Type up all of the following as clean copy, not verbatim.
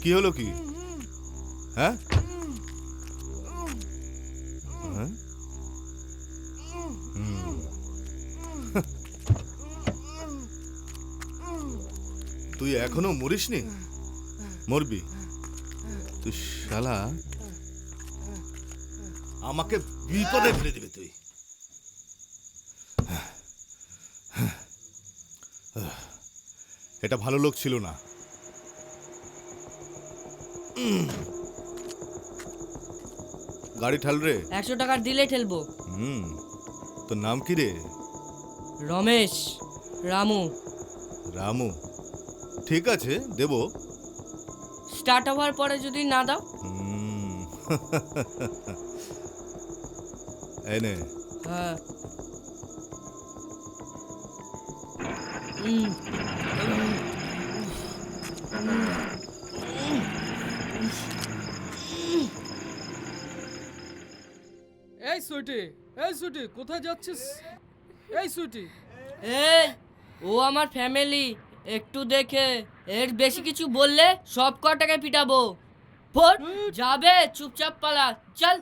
কি হলো কি? হ্যাঁ হ্যাঁ? তুই এখনো মরিসনি? মরবি তুই শালা, আমাকে বিপদে ফেলে দিবি তুই। এটা ভালো লোক ছিল না। গাড়ি ঠাল রে। 100 টাকা দিলে ঠেলবো। তোর নাম কি রে? রমেশ। রামু। রামু, ঠিক আছে দেব। স্টার্ট হওয়ার পরে যদি না দাও? এই নে। হ্যাঁ। এই সুইটি, এই সুইটি, কোথায় যাচ্ছিস? এই সুইটি, এই, ও আমার ফ্যামিলি, একটু দেখে। এর বেশি কিছু বললে সব কটাকে পিটাবো। ফোর যাবে, চুপচাপ পালা। চল।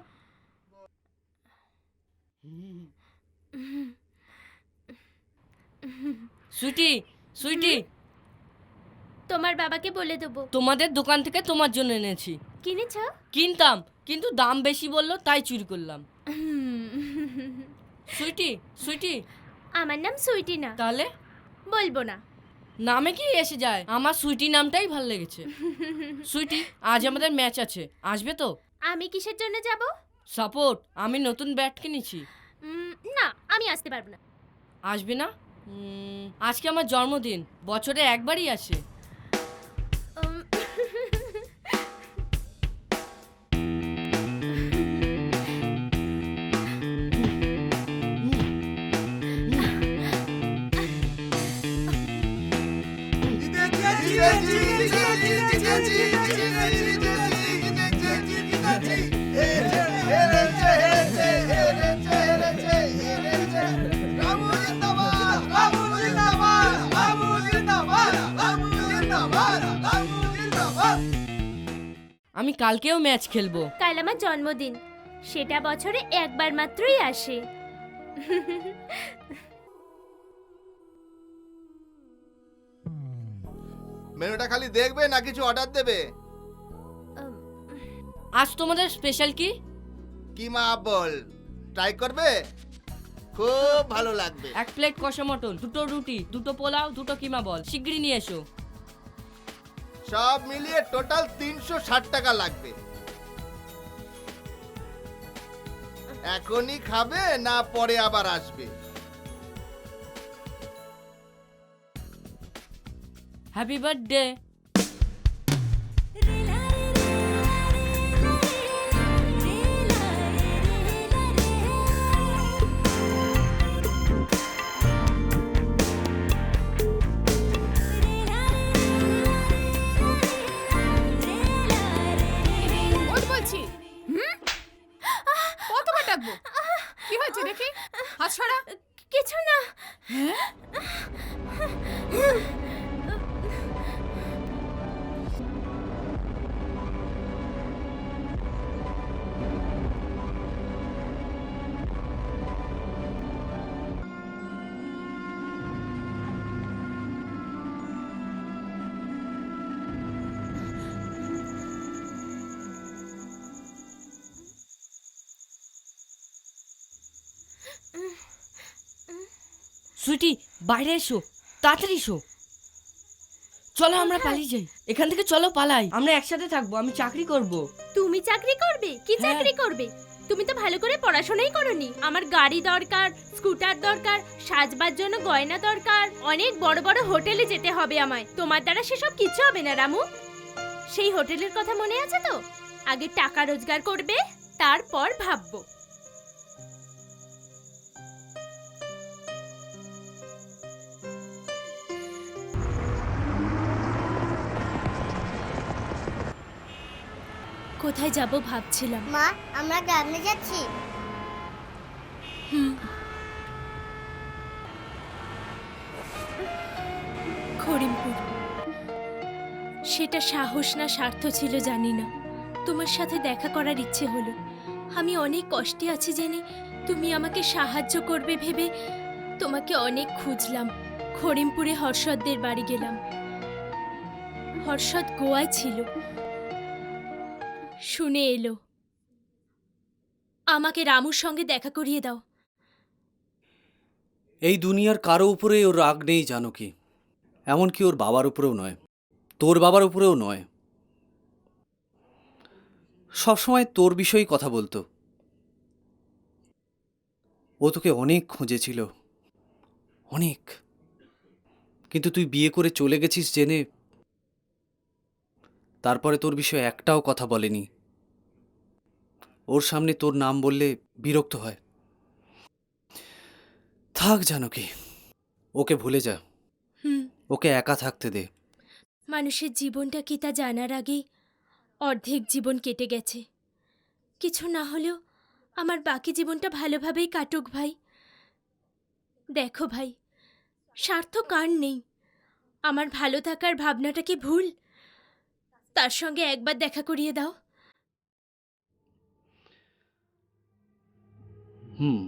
সুইটি, সুইটি, তোমার বাবাকে বলে দেবো। তোমাদের দোকান থেকে তোমার জন্য এনেছি। কিনেছ? কিনতাম, কিন্তু দাম বেশি বললো তাই চুরি করলাম। সুইটি, সুইটি। আমার নাম সুইটি না। তাহলে? বলবো না। নামে কি এসে যায়? আমার সুইটি নামটাই ভালো লেগেছে। সুইটি, আজ আমাদের ম্যাচ আছে, আসবে তো? আমি কিসের জন্য যাব? সাপোর্ট। আমি নতুন ব্যাট কিনেছি। না, আমি আসতে পারবো না। আসবে না? আজকে আমার জন্মদিন, বছরে একবারই আসে। উম, আমি কালকেও ম্যাচ খেলবো। কাল আমার জন্মদিন, সেটা বছরে একবার মাত্রই আসে। মেনুটা খালি দেখবে না কিছু অর্ডার দেবে? আজ তোমাদের স্পেশাল কি? কিমা বল ট্রাই করবে, খুব ভালো লাগবে। 1 প্লেট কষা মটন, 2টো রুটি, 2টো পোলাও, 2টো কিমা বল। শিগগিরই নিয়ে এসো। সব মিলিয়ে টোটাল 360 টাকা লাগবে। এখনই খাবে না পরে আবার আসবে? Happy birthday. বলছি কতবার ডাকবো? কি হয়েছে দেখি? হাত ছড়া। কিছু না। সুইটি, বাইরে এসো, তাড়াতাড়ি এসো। চলো আমরা পালিয়ে যাই এখান থেকে। চলো পালাই, আমরা একসাথে থাকবো। আমি চাকরি করব। তুমি চাকরি করবে? কি হ্যাঁ। চাকরি করবে? তুমি তো ভালো করে পড়াশোনাই করোনি। আমার গাড়ি দরকার, স্কুটার দরকার, সাজবার জন্য গয়না দরকার, অনেক বড় বড় হোটেলে যেতে হবে আমায়। তোমার দ্বারা সেসব কিছু হবে না রামু। সেই হোটেলের কথা মনে আছে তো? আগে টাকা রোজগার করবে, তারপর ভাববো। কোথায় যাব ভাবছিলাম। মা, আমরা গ্রামে যাচ্ছি। খড়িমপুর। সেটা সাহস না স্বার্থ ছিল জানি না, তোমার সাথে দেখা করার ইচ্ছে হলো। আমি অনেক কষ্টে আছি জেনে তুমি আমাকে সাহায্য করবে ভেবে তোমাকে অনেক খুঁজলাম। খড়িমপুরে হর্ষদদের বাড়ি গেলাম। হর্ষদ গোয়ায় ছিল, শুনে এলো। আমাকে রামুর সঙ্গে দেখা করিয়ে দাও। এই দুনিয়ার কারো উপরে ওর রাগ নেই জানো কি, এমনকি ওর বাবার উপরেও নয়, তোর বাবার উপরেও নয়। সবসময় তোর বিষয়েই কথা বলতো। ও তোকে অনেক খুঁজেছিল, অনেক, কিন্তু তুই বিয়ে করে চলে গেছিস জেনে তারপরে তোর বিষয়ে একটাও কথা বলেনি। ওর সামনে তোর নাম বললে বিরক্ত হয়। থাক জানো কি, ওকে ভুলে যা, ওকে একা থাকতে দে। মানুষের জীবনটা কি তা জানার আগেই অর্ধেক জীবন কেটে গেছে। কিছু না হলেও আমার বাকি জীবনটা ভালোভাবেই কাটুক ভাই। দেখো ভাই, স্বার্থ কার নেই? আমার ভালো থাকার ভাবনাটা কি ভুল? তার সঙ্গে একবার দেখা করিয়ে দাও। হুম,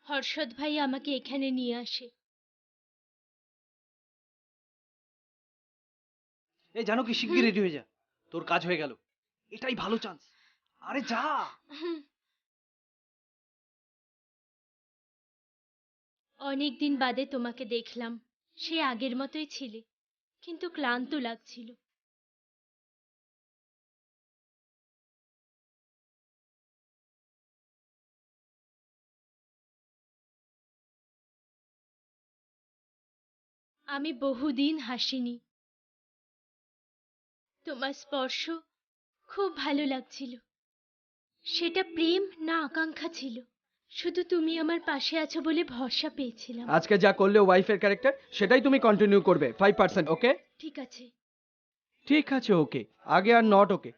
হর্ষদ ভাই আমাকে এখানে নিয়ে আসে। এই জানো কি, শিগগির রেডি হয়ে যা, তোর কাজ হয়ে গেল, এটাই ভালো চান্স। আরে যা। অনেক দিন বাদে তোমাকে দেখলাম। সে আগের মতোই ছিলে, কিন্তু ক্লান্ত লাগছিল। আমি বহুদিন হাসিনি। তোমার স্পর্শ খুব ভালো লাগছিল। সেটা প্রেম না আকাঙ্ক্ষা ছিল? শুধু তুমি আমার পাশে আছো বলে ভরসা পেয়েছিলাম। আজকে যা করলে ওয়াইফের ক্যারেক্টার সেটাই তুমি কন্টিনিউ করবে 5%, ওকে? ঠিক আছে। ঠিক আছে, ওকে, আগে আর নট ওকে।